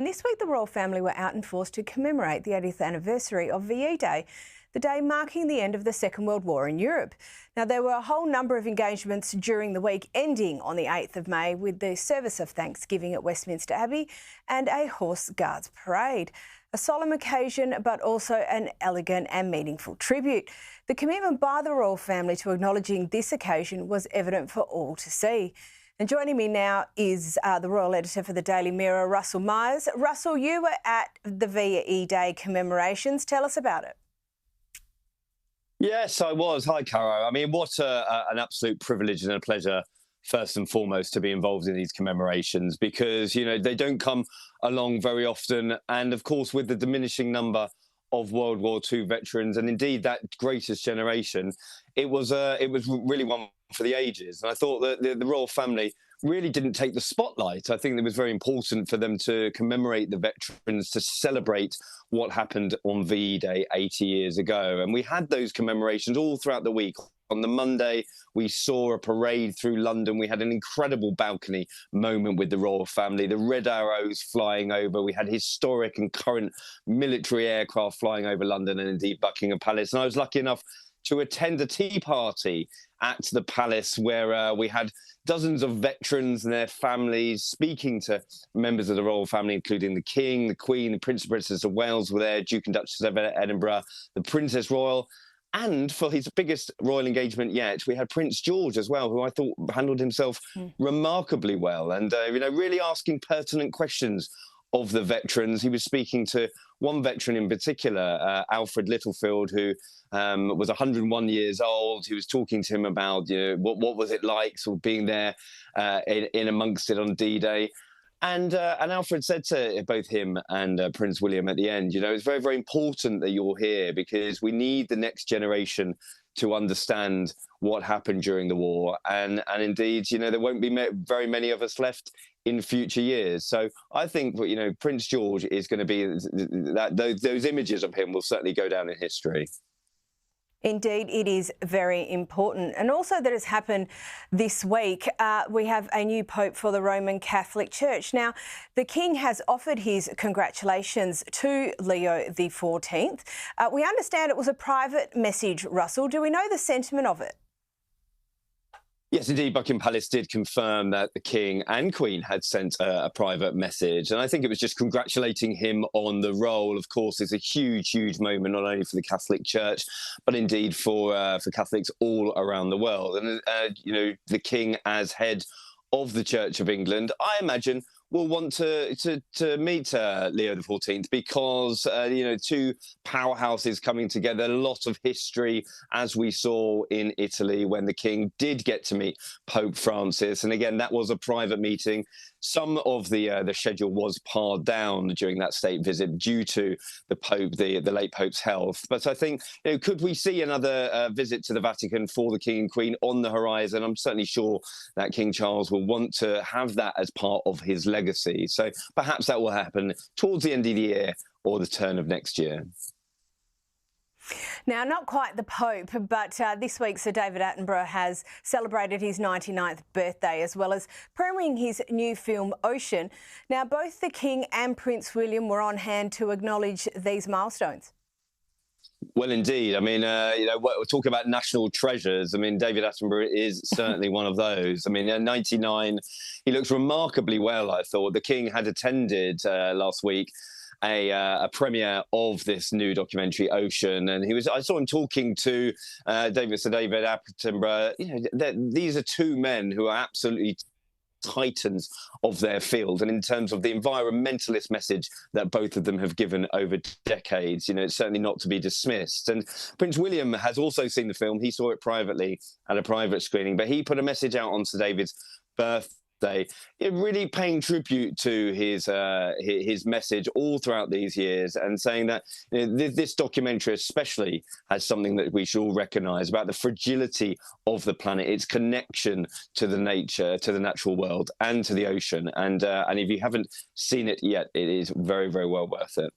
And this week, the royal family were out in force to commemorate the 80th anniversary of VE Day, the day marking the end of the Second World War in Europe. Now, there were a whole number of engagements during the week, ending on the 8th of May with the service of thanksgiving at Westminster Abbey and a Horse Guards parade. A solemn occasion, but also an elegant and meaningful tribute. The commitment by the royal family to acknowledging this occasion was evident for all to see. And joining me now is the royal editor for the Daily Mirror, Russell Myers. Russell, you were at the VE Day commemorations. Tell us about it. Yes, I was. Hi, Caro. I mean, what an absolute privilege and a pleasure, first and foremost, to be involved in these commemorations because, you know, they don't come along very often. And of course, with the diminishing number of World War II veterans and indeed that greatest generation, it was really one for the ages. And I thought that the royal family really didn't take the spotlight. I think it was very important for them to commemorate the veterans, to celebrate what happened on VE Day 80 years ago. And we had those commemorations all throughout the week. On the Monday, we saw a parade through London. We had an incredible balcony moment with the royal family, the red arrows flying over. We had historic and current military aircraft flying over London and indeed Buckingham Palace. And I was lucky enough to attend a tea party at the palace where we had dozens of veterans and their families speaking to members of the royal family, including the King, the Queen, the Prince and Princess of Wales were there, Duke and Duchess of Edinburgh, the Princess Royal. And for his biggest royal engagement yet, we had Prince George as well, who I thought handled himself remarkably well and, really asking pertinent questions of the veterans. He was speaking to one veteran in particular, Alfred Littlefield, who was 101 years old. He was talking to him about, what was it like sort of being there in amongst it on D-Day. And Alfred said to both him and Prince William at the end, it's very, very important that you're here because we need the next generation to understand what happened during the war. And indeed, there won't be very many of us left in future years. So I think, Prince George is going to be those images of him will certainly go down in history. Indeed, it is very important. And also that has happened this week, we have a new Pope for the Roman Catholic Church. Now, the King has offered his congratulations to Leo XIV. We understand it was a private message, Russell. Do we know the sentiment of it? Yes, indeed, Buckingham Palace did confirm that the King and Queen had sent a private message. And I think it was just congratulating him on the role. Of course, it's a huge, huge moment, not only for the Catholic Church, but indeed for Catholics all around the world. And, the King as head of the Church of England, I imagine, will want to meet Leo XIV because, two powerhouses coming together, a lot of history, as we saw in Italy when the King did get to meet Pope Francis. And again, that was a private meeting. Some of the schedule was pared down during that state visit due to the Pope, the late Pope's health. But I think, could we see another visit to the Vatican for the King and Queen on the horizon? I'm certainly sure that King Charles will want to have that as part of his legacy. So perhaps that will happen towards the end of the year or the turn of next year. Now, not quite the Pope, but this week Sir David Attenborough has celebrated his 99th birthday as well as premiering his new film Ocean. Now, both the King and Prince William were on hand to acknowledge these milestones. Well, indeed. I mean, we're talking about national treasures. I mean, David Attenborough is certainly one of those. I mean, at 99, he looks remarkably well, I thought. The King had attended last week a premiere of this new documentary, Ocean, and I saw him talking to Sir David Attenborough. These are two men who are absolutely titans of their field, and in terms of the environmentalist message that both of them have given over decades, it's certainly not to be dismissed. And Prince William has also seen the film. He saw it privately at a private screening, but he put a message out on Sir David's birthday, really paying tribute to his message all throughout these years and saying that this documentary especially has something that we should all recognise about the fragility of the planet, its connection to the nature, to the natural world and to the ocean. And if you haven't seen it yet, it is very, very well worth it.